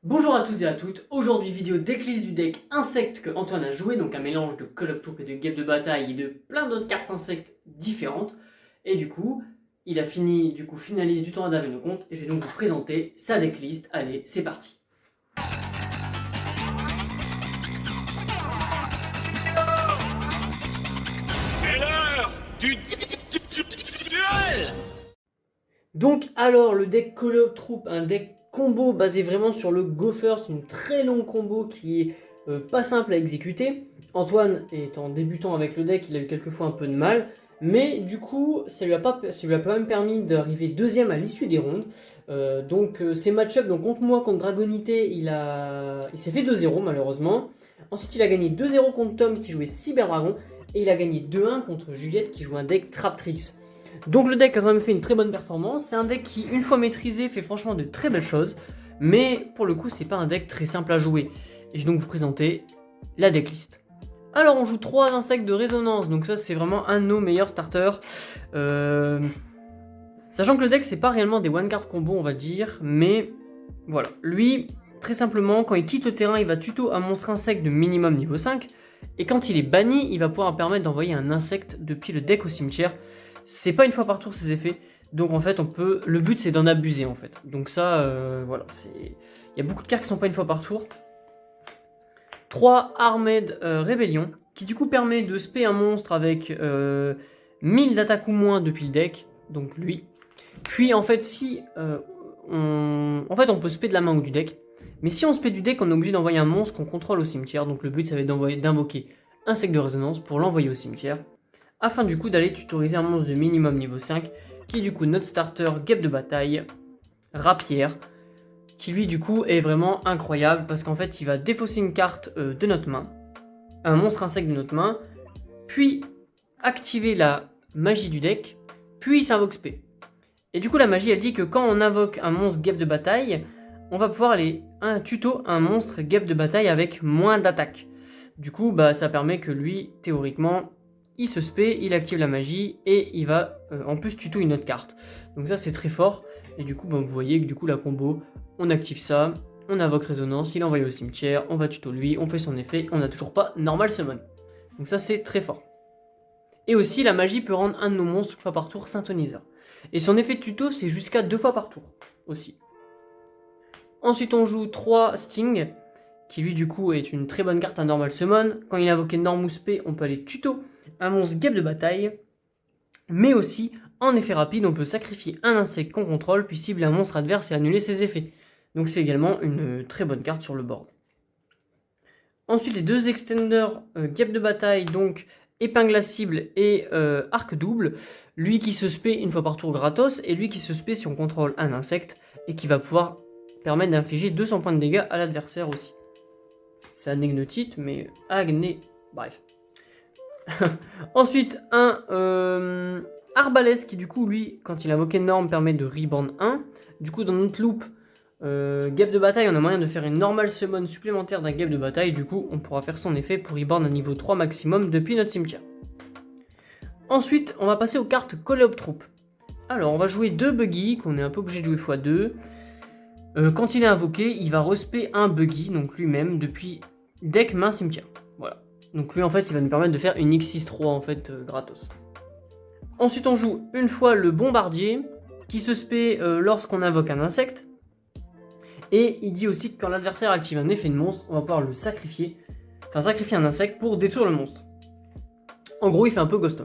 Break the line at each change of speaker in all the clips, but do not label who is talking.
Bonjour à tous et à toutes, aujourd'hui vidéo decklist du deck insectes que Antoine a joué, donc un mélange de Call of Troop et de guêpes de bataille et de plein d'autres cartes insectes différentes. Et du coup, il a finalise du tournoi d'Aven au compte et je vais donc vous présenter sa decklist. Allez, c'est parti.
C'est l'heure du duel.
Donc alors, le deck Call of Troop, un deck combo basé vraiment sur le Go First, une très longue combo qui est pas simple à exécuter. Antoine étant débutant avec le deck, il a eu quelquefois un peu de mal, mais du coup ça lui a quand même permis d'arriver deuxième à l'issue des rondes. Ces match-ups, donc contre moi, contre Dragonité, il s'est fait 2-0 malheureusement. Ensuite il a gagné 2-0 contre Tom qui jouait Cyber Dragon, et il a gagné 2-1 contre Juliette qui joue un deck Traptrix. Donc le deck a quand même fait une très bonne performance, c'est un deck qui, une fois maîtrisé, fait franchement de très belles choses, mais pour le coup c'est pas un deck très simple à jouer. Et je vais donc vous présenter la decklist. Alors on joue 3 insectes de résonance, donc ça c'est vraiment un de nos meilleurs starters. Sachant que le deck c'est pas réellement des one card combo on va dire, mais voilà. Lui, très simplement, quand il quitte le terrain, il va tuto un monstre insecte de minimum niveau 5, et quand il est banni, il va pouvoir permettre d'envoyer un insecte depuis le deck au cimetière. C'est pas une fois par tour ces effets, donc en fait le but c'est d'en abuser en fait. Donc ça, voilà, il y a beaucoup de cartes qui sont pas une fois par tour. 3 Armed Rébellion, qui du coup permet de spé un monstre avec 1000 d'attaque ou moins depuis le deck, donc lui. Puis en fait on peut spé de la main ou du deck, mais si on spé du deck on est obligé d'envoyer un monstre qu'on contrôle au cimetière, donc le but ça va être d'invoquer un sec de résonance pour l'envoyer au cimetière, afin du coup d'aller tutoriser un monstre de minimum niveau 5, qui est du coup notre starter guêpe de bataille, Rapière, qui lui du coup est vraiment incroyable, parce qu'en fait il va défausser une carte de notre main, un monstre insecte de notre main, puis activer la magie du deck, puis il s'invoque spé. Et du coup la magie elle dit que quand on invoque un monstre guêpe de bataille, on va pouvoir aller tuto un monstre guêpe de bataille avec moins d'attaque. Du coup ça permet que lui théoriquement il se spé, il active la magie et il va en plus tuto une autre carte. Donc ça c'est très fort. Et du coup vous voyez que du coup la combo, on active ça, on invoque résonance, il est envoyé au cimetière, on va tuto lui, on fait son effet, on n'a toujours pas normal summon. Donc ça c'est très fort. Et aussi la magie peut rendre un de nos monstres une fois par tour synthoniseur. Et son effet de tuto c'est jusqu'à 2 fois par tour aussi. Ensuite on joue 3 Sting, qui lui du coup est une très bonne carte à normal summon. Quand il est invoqué norme ou spé, on peut aller tuto un monstre guêpe de bataille, mais aussi en effet rapide on peut sacrifier un insecte qu'on contrôle puis cibler un monstre adverse et annuler ses effets. Donc c'est également une très bonne carte sur le board. Ensuite les deux extenders guêpe de bataille, donc épingle à cible et arc double, lui qui se spé une fois par tour gratos et lui qui se spé si on contrôle un insecte et qui va pouvoir permettre d'infliger 200 points de dégâts à l'adversaire aussi. C'est anégnotite mais bref. Ensuite, un Arbalès qui du coup, lui, quand il invoque une norme, permet de reborn 1. Du coup, dans notre loop, guêpe de bataille, on a moyen de faire une normal summon supplémentaire d'un guêpe de bataille. Du coup, on pourra faire son effet pour reborn à niveau 3 maximum depuis notre cimetière. Ensuite, on va passer aux cartes Call of Troop. Alors, on va jouer 2 Buggy, qu'on est un peu obligé de jouer x2. Quand il est invoqué, il va respect un Buggy, donc lui-même, depuis deck main cimetière. Voilà. Donc lui en fait il va nous permettre de faire une X6-3 en fait gratos. Ensuite on joue une fois le bombardier qui se spé lorsqu'on invoque un insecte. Et il dit aussi que quand l'adversaire active un effet de monstre, on va pouvoir le sacrifier. Enfin sacrifier un insecte pour détruire le monstre. En gros il fait un peu Ghost.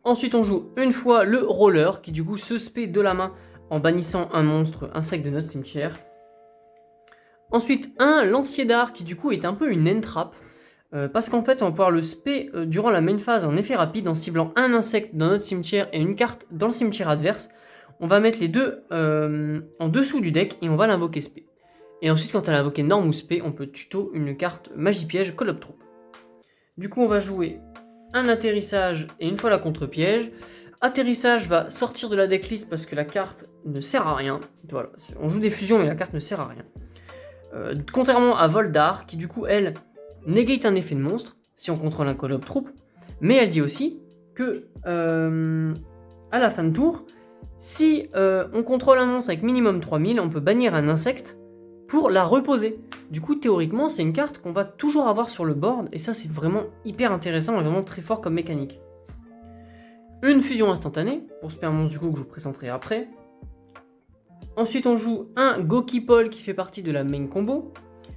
Ensuite on joue une fois le roller qui du coup se spé de la main en bannissant un monstre insecte de notre cimetière. Ensuite un lancier d'art qui du coup est un peu une entrap. Parce qu'en fait on va pouvoir le spé durant la main phase en effet rapide en ciblant un insecte dans notre cimetière et une carte dans le cimetière adverse. On va mettre les deux en dessous du deck et on va l'invoquer spé. Et ensuite quand elle a invoqué norme ou spé, on peut tuto une carte magie piège Call of Troop. Du coup on va jouer un atterrissage et une fois la contre-piège. Atterrissage va sortir de la decklist parce que la carte ne sert à rien. Voilà, on joue des fusions mais la carte ne sert à rien. Contrairement à Voldar qui du coup elle negate un effet de monstre si on contrôle un Call of Troop, mais elle dit aussi que à la fin de tour, si on contrôle un monstre avec minimum 3000, on peut bannir un insecte pour la reposer. Du coup, théoriquement, c'est une carte qu'on va toujours avoir sur le board, et ça, c'est vraiment hyper intéressant et vraiment très fort comme mécanique. Une fusion instantanée, pour ce monstre du coup que je vous présenterai après. Ensuite, on joue un Gokipol qui fait partie de la main combo.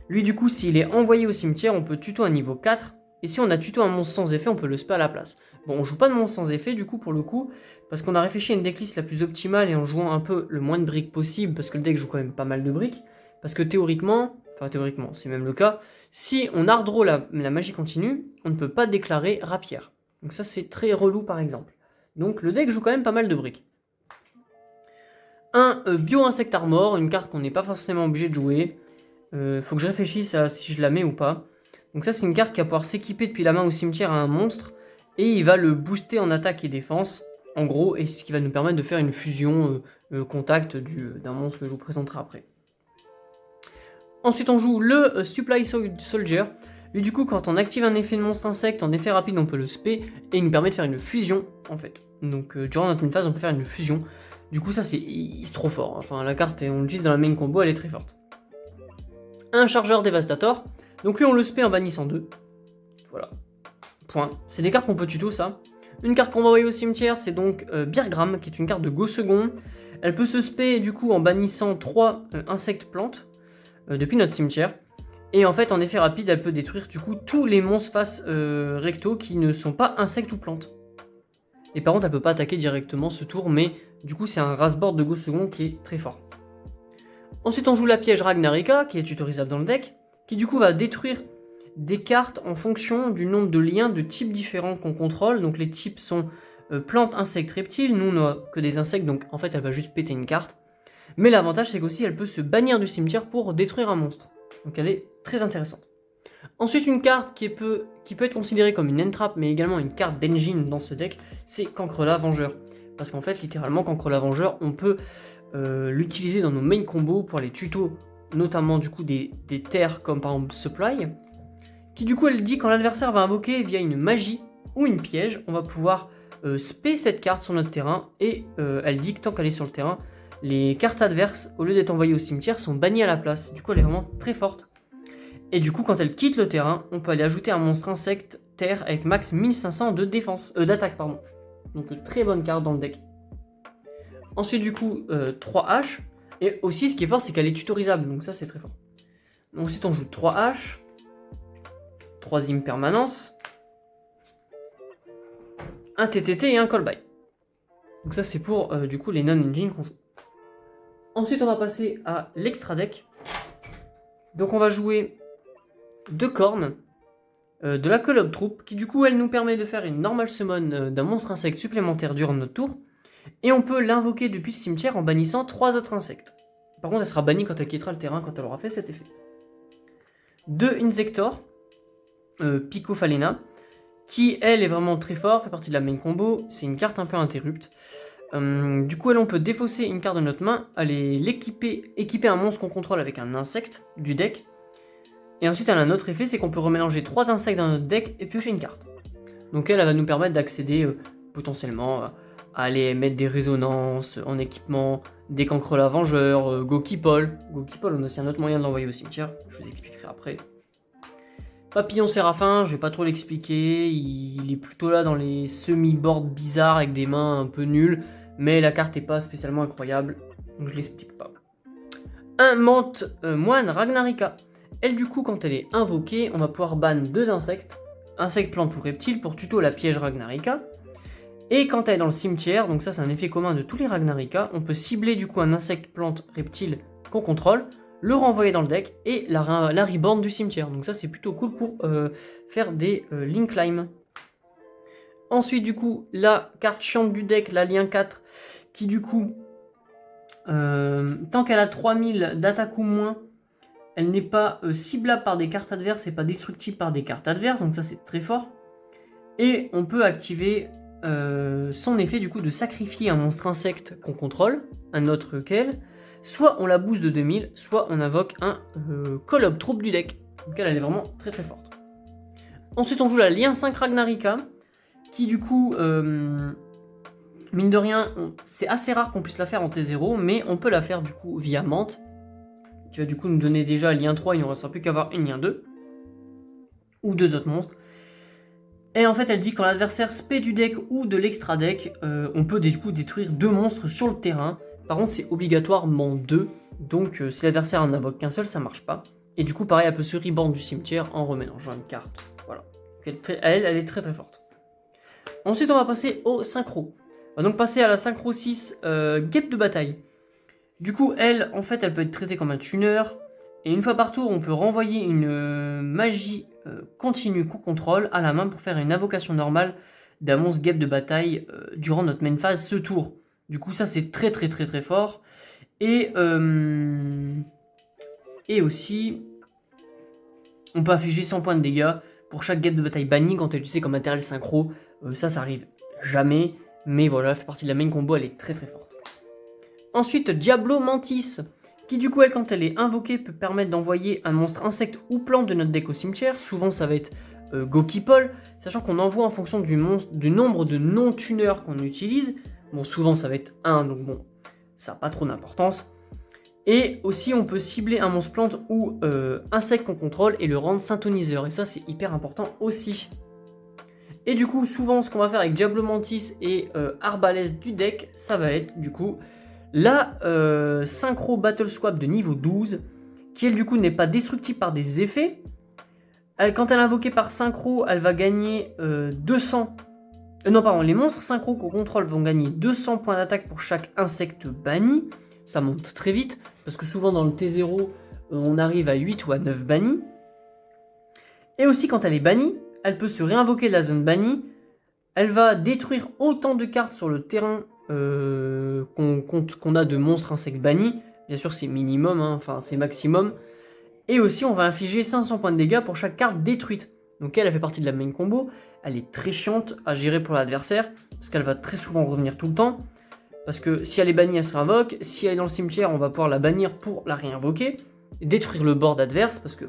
Lui, du coup, s'il est envoyé au cimetière, on peut tuto un niveau 4. Et si on a tuto un monstre sans effet, on peut le spé à la place. Bon, on joue pas de monstre sans effet, du coup, pour le coup, parce qu'on a réfléchi à une decklist la plus optimale et en jouant un peu le moins de briques possible, parce que le deck joue quand même pas mal de briques. Parce que théoriquement, c'est même le cas, si on hard draw la magie continue, on ne peut pas déclarer rapière. Donc ça, c'est très relou, par exemple. Donc le deck joue quand même pas mal de briques. Un Bio-Insect Armor, une carte qu'on n'est pas forcément obligé de jouer. Faut que je réfléchisse à si je la mets ou pas. Donc ça, c'est une carte qui va pouvoir s'équiper depuis la main au cimetière à un monstre. Et il va le booster en attaque et défense, en gros, et ce qui va nous permettre de faire une fusion contact d'un monstre que je vous présenterai après. Ensuite, on joue le Supply Soldier. Lui, du coup, quand on active un effet de monstre insecte en effet rapide, on peut le spé, et il nous permet de faire une fusion, en fait. Donc, durant notre phase, on peut faire une fusion. Du coup, ça, c'est trop fort. Enfin, la carte, on l'utilise dans la main combo, elle est très forte. Un chargeur dévastator. Donc, lui, on le spé en bannissant 2. Voilà. Point. C'est des cartes qu'on peut tuto, ça. Une carte qu'on va envoyer au cimetière, c'est donc Birgram, qui est une carte de Go second. Elle peut se spé, du coup, en bannissant 3 insectes plantes depuis notre cimetière. Et en fait, en effet rapide, elle peut détruire, du coup, tous les monstres face recto qui ne sont pas insectes ou plantes. Et par contre, elle peut pas attaquer directement ce tour, mais du coup, c'est un raceboard de Go second qui est très fort. Ensuite, on joue la piège Ragnarika, qui est tutorisable dans le deck, qui du coup va détruire des cartes en fonction du nombre de liens de types différents qu'on contrôle. Donc les types sont plantes, insectes, reptiles. Nous, on n'a que des insectes, donc en fait, elle va juste péter une carte. Mais l'avantage, c'est qu'aussi, elle peut se bannir du cimetière pour détruire un monstre. Donc elle est très intéressante. Ensuite, une carte qui peut être considérée comme une entrap, mais également une carte d'engine dans ce deck, c'est Cancrela Vengeur. Parce qu'en fait, littéralement, Cancrela Vengeur, on peut l'utiliser dans nos main combos pour les tutos, notamment du coup des terres comme par exemple Supply, qui du coup elle dit quand l'adversaire va invoquer via une magie ou une piège, on va pouvoir spé cette carte sur notre terrain, et elle dit que tant qu'elle est sur le terrain, les cartes adverses, au lieu d'être envoyées au cimetière, sont bannies à la place. Du coup, elle est vraiment très forte. Et du coup, quand elle quitte le terrain, on peut aller ajouter un monstre insecte terre avec max 1500 de défense, d'attaque, pardon. Donc très bonne carte dans le deck. Ensuite, du coup, 3 H. Et aussi, ce qui est fort, c'est qu'elle est tutorisable. Donc ça, c'est très fort. Ensuite, on joue 3 H. 3ème permanence. Un TTT et un callby. Donc ça, c'est pour, du coup, les non-engine qu'on joue. Ensuite, on va passer à l'extra deck. Donc on va jouer 2 cornes. De la Call of Troop, qui du coup, elle nous permet de faire une normal summon d'un monstre insecte supplémentaire durant notre tour. Et on peut l'invoquer depuis le cimetière en bannissant 3 autres insectes. Par contre, elle sera bannie quand elle quittera le terrain, quand elle aura fait cet effet. 2 Insector, Picophalena, qui elle est vraiment très fort, fait partie de la main combo, c'est une carte un peu interrupte. Du coup, elle, on peut défausser une carte de notre main, aller équiper un monstre qu'on contrôle avec un insecte du deck. Et ensuite, elle a un autre effet, c'est qu'on peut remélanger 3 insectes dans notre deck et piocher une carte. Donc elle va nous permettre d'accéder potentiellement à aller mettre des résonances en équipement, des Cancrela Vengeur, Gokipol. Gokipol, on a aussi un autre moyen de l'envoyer au cimetière, je vous expliquerai après. Papillon Séraphin, je vais pas trop l'expliquer, il est plutôt là dans les semi-boards bizarres avec des mains un peu nulles, mais la carte est pas spécialement incroyable, donc je l'explique pas. Un Mante Moine Ragnarika. Elle, du coup, quand elle est invoquée, on va pouvoir ban 2 insectes, insectes, plantes ou reptiles, pour tuto la piège Ragnarika. Et quand elle est dans le cimetière, donc ça c'est un effet commun de tous les Ragnarika, on peut cibler du coup un insecte, plante, reptile qu'on contrôle, le renvoyer dans le deck et la reborn du cimetière. Donc ça c'est plutôt cool pour faire des link climb. Ensuite du coup la carte chiante du deck, la lien 4, qui du coup, tant qu'elle a 3000 d'attaque ou moins, elle n'est pas ciblable par des cartes adverses et pas destructible par des cartes adverses, donc ça c'est très fort. Et on peut activer son effet du coup de sacrifier un monstre insecte qu'on contrôle, un autre qu'elle, soit on la booste de 2000, soit on invoque un Call of Troop du deck. Donc elle est vraiment très très forte. Ensuite on joue la lien 5 Ragnarika, qui du coup, mine de rien, c'est assez rare qu'on puisse la faire en T0, mais on peut la faire du coup via Mante. qui va du coup nous donner déjà lien 3, il ne nous restera plus qu'à avoir une lien 2, ou 2 autres monstres. Et en fait elle dit quand l'adversaire spé du deck ou de l'extra deck, on peut du coup détruire 2 monstres sur le terrain. Par contre c'est obligatoirement 2, donc si l'adversaire en invoque qu'un seul ça marche pas. Et du coup pareil elle peut se reborn du cimetière en remélangeant une carte, voilà. Elle est très très forte. Ensuite on va passer au synchro. On va donc passer à la synchro 6 guêpe de bataille. Du coup elle en fait elle peut être traitée comme un tuner. Et une fois par tour on peut renvoyer une magie continue qu'on contrôle à la main pour faire une invocation normale d'un monstre guêpe de bataille durant notre main phase ce tour. Du coup ça c'est très très très très fort. Et aussi on peut afficher 100 points de dégâts pour chaque guêpe de bataille bannie quand elle est utilisée comme matériel synchro. Ça arrive jamais, mais voilà, elle fait partie de la main combo, elle est très très forte. Ensuite, Diablo Mantis, qui du coup, elle, quand elle est invoquée, peut permettre d'envoyer un monstre insecte ou plante de notre deck au cimetière. Souvent, ça va être Gokipol, sachant qu'on envoie en fonction du nombre de non-tuners qu'on utilise. Bon, souvent, ça va être 1, donc bon, ça n'a pas trop d'importance. Et aussi, on peut cibler un monstre plante ou insecte qu'on contrôle et le rendre synthoniseur. Et ça, c'est hyper important aussi. Et du coup, souvent, ce qu'on va faire avec Diablo Mantis et Arbalest du deck, ça va être, du coup, la Synchro Battle Swap de niveau 12, qui, elle, du coup, n'est pas destructible par des effets. Quand elle est invoquée par Synchro, elle va gagner 200... non, pardon, les monstres Synchro qu'on contrôle vont gagner 200 points d'attaque pour chaque insecte banni. Ça monte très vite, parce que souvent, dans le T0, on arrive à 8 ou à 9 bannis. Et aussi, quand elle est bannie, elle peut se réinvoquer de la zone bannie. Elle va détruire autant de cartes sur le terrain qu'on a de monstres insectes bannis. Bien sûr, c'est minimum, hein, enfin c'est maximum. Et aussi, on va infliger 500 points de dégâts pour chaque carte détruite. Donc elle fait partie de la main combo. Elle est très chiante à gérer pour l'adversaire, parce qu'elle va très souvent revenir tout le temps. Parce que si elle est bannie, elle se réinvoque. Si elle est dans le cimetière, on va pouvoir la bannir pour la réinvoquer. Détruire le board adverse, parce que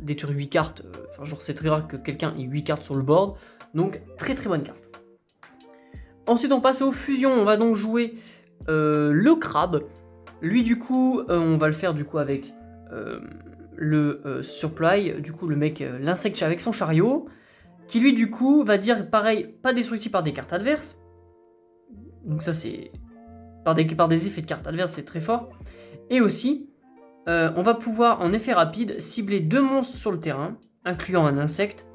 détruire 8 cartes, genre c'est très rare que quelqu'un ait 8 cartes sur le board. Donc très très bonne carte. Ensuite on passe aux fusions, on va donc jouer le crabe. Lui du coup, on va le faire du coup avec le supply, du coup le mec, l'insecte avec son chariot. Qui lui du coup va dire pareil, pas destructible par des cartes adverses. Donc ça c'est par des effets de cartes adverses, c'est très fort. Et aussi, on va pouvoir en effet rapide cibler 2 monstres sur le terrain, incluant un insecte,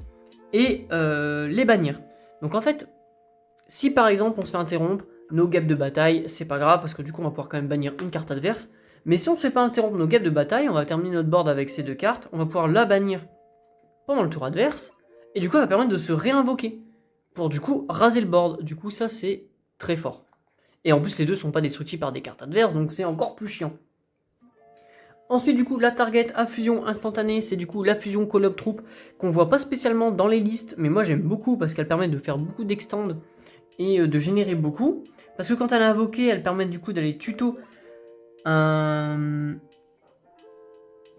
et les bannir. Donc en fait, si par exemple on se fait interrompre nos guêpes de bataille, c'est pas grave parce que du coup on va pouvoir quand même bannir une carte adverse. Mais si on ne se fait pas interrompre nos guêpes de bataille, on va terminer notre board avec ces 2 cartes, on va pouvoir la bannir pendant le tour adverse, et du coup elle va permettre de se réinvoquer, pour du coup raser le board. Du coup ça c'est très fort. Et en plus les 2 sont pas destructibles par des cartes adverses, donc c'est encore plus chiant. Ensuite du coup la target à fusion instantanée, c'est du coup la fusion Call Up Troop qu'on voit pas spécialement dans les listes, mais moi j'aime beaucoup parce qu'elle permet de faire beaucoup d'extend et de générer beaucoup. Parce que quand elle est invoquée, elle permet du coup d'aller tuto un...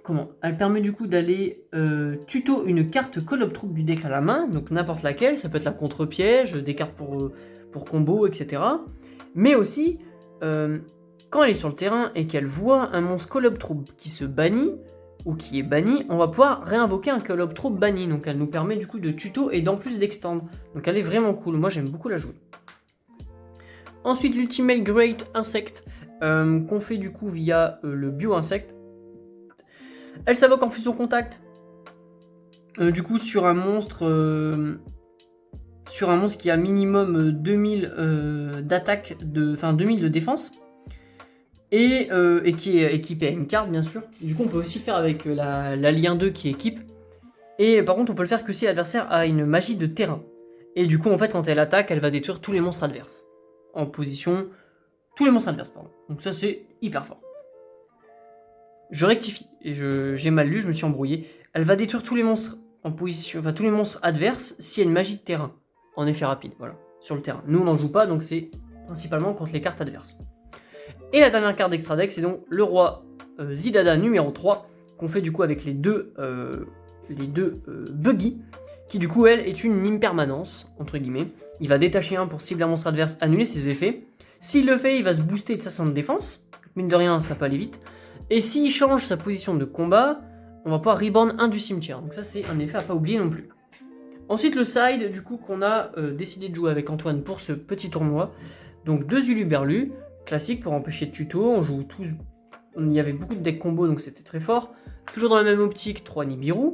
Comment ? Elle permet du coup d'aller tuto une carte Call Up Troop du deck à la main, donc n'importe laquelle, ça peut être la contre-piège, des cartes pour combo, etc. Mais aussi... quand elle est sur le terrain et qu'elle voit un monstre Call Up Troop qui se bannit, ou qui est banni, on va pouvoir réinvoquer un Call Up Troop banni. Donc elle nous permet du coup de tuto et d'en plus d'extendre. Donc elle est vraiment cool, moi j'aime beaucoup la jouer. Ensuite l'Ultimate Great Insect, qu'on fait du coup via le Bio Insect. Elle s'invoque en fusion contact. Du coup sur un monstre... qui a minimum 2000 d'attaque, enfin 2000 de défense. Et qui est équipé à une carte bien sûr. Du coup on peut aussi le faire avec la lien 2 qui équipe. Et par contre on peut le faire que si l'adversaire a une magie de terrain. Et du coup en fait quand elle attaque elle va détruire tous les monstres adverses. En position... tous les monstres adverses pardon. Donc ça c'est hyper fort. Je rectifie, et j'ai mal lu, je me suis embrouillé. Elle va détruire tous les monstres en position... enfin tous les monstres adverses s'il y a une magie de terrain. En effet rapide, voilà. Sur le terrain. Nous on n'en joue pas donc c'est principalement contre les cartes adverses. Et la dernière carte d'extra deck, c'est donc le roi Zidada numéro 3, qu'on fait du coup avec les deux Buggy, qui du coup, elle, est une impermanence, entre guillemets. Il va détacher un pour cibler un monstre adverse, annuler ses effets. S'il le fait, il va se booster de sa centre de défense. Mine de rien, ça peut aller vite. Et s'il change sa position de combat, on va pouvoir reborn un du cimetière. Donc ça c'est un effet à pas oublier non plus. Ensuite le side du coup qu'on a décidé de jouer avec Antoine pour ce petit tournoi. Donc 2 Uluberlu, classique pour empêcher de tuto, on joue tous... Il y avait beaucoup de decks combo donc c'était très fort. Toujours dans la même optique, 3 Nibiru,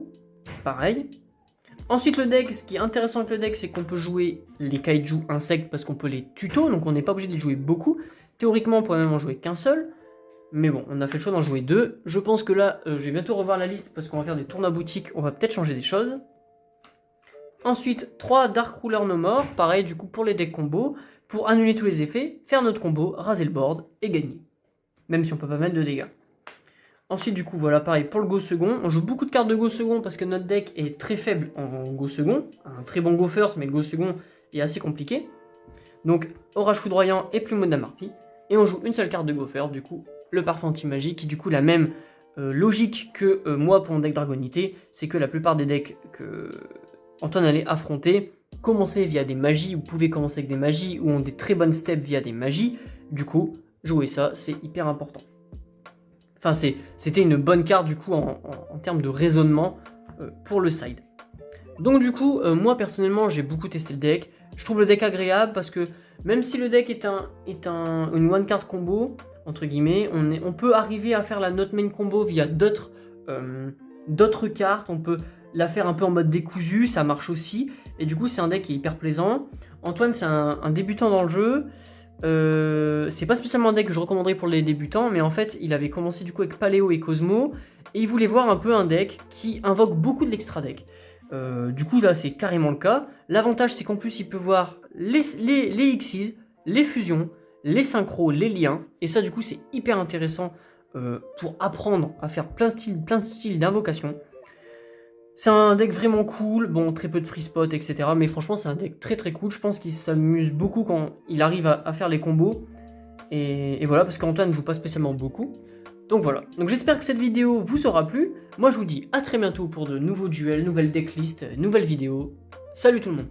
pareil. Ensuite le deck, ce qui est intéressant avec le deck, c'est qu'on peut jouer les kaiju insectes parce qu'on peut les tuto, donc on n'est pas obligé de les jouer beaucoup. Théoriquement on pourrait même en jouer qu'un seul. Mais bon, on a fait le choix d'en jouer 2. Je pense que là, je vais bientôt revoir la liste parce qu'on va faire des tournois boutiques, on va peut-être changer des choses. Ensuite, 3 Dark Ruler No More, pareil du coup pour les decks combo, pour annuler tous les effets, faire notre combo, raser le board et gagner. Même si on peut pas mettre de dégâts. Ensuite du coup voilà pareil pour le go second, on joue beaucoup de cartes de go second parce que notre deck est très faible en go second, un très bon go first mais le go second est assez compliqué. Donc Orage Foudroyant et Plumeau d'Amarpie, et on joue une seule carte de go first du coup, le Parfum Anti-Magie qui du coup la même logique que moi pour mon deck Dragonité, c'est que la plupart des decks que Antoine allait affronter commencer via des magies, ou pouvez commencer avec des magies, ou ont des très bonnes steps via des magies, du coup jouer ça c'est hyper important. Enfin, c'était une bonne carte du coup en termes de raisonnement pour le side. Donc du coup, moi personnellement, j'ai beaucoup testé le deck. Je trouve le deck agréable parce que même si le deck est une one card combo, entre guillemets, on peut arriver à faire la note main combo via d'autres cartes. On peut la faire un peu en mode décousu, ça marche aussi. Et du coup, c'est un deck qui est hyper plaisant. Antoine, c'est un débutant dans le jeu. C'est pas spécialement un deck que je recommanderais pour les débutants, mais en fait il avait commencé du coup avec Paléo et Cosmo et il voulait voir un peu un deck qui invoque beaucoup de l'extra deck. Du coup là c'est carrément le cas. L'avantage c'est qu'en plus il peut voir les Xyz, les fusions, les synchros, les liens, et ça du coup c'est hyper intéressant pour apprendre à faire plein de styles d'invocation. C'est un deck vraiment cool, bon très peu de free spot etc, mais franchement c'est un deck très très cool, je pense qu'il s'amuse beaucoup quand il arrive à faire les combos, et voilà, parce qu'Antoine ne joue pas spécialement beaucoup, donc voilà. Donc j'espère que cette vidéo vous aura plu, moi je vous dis à très bientôt pour de nouveaux duels, nouvelles decklists, nouvelles vidéos, salut tout le monde.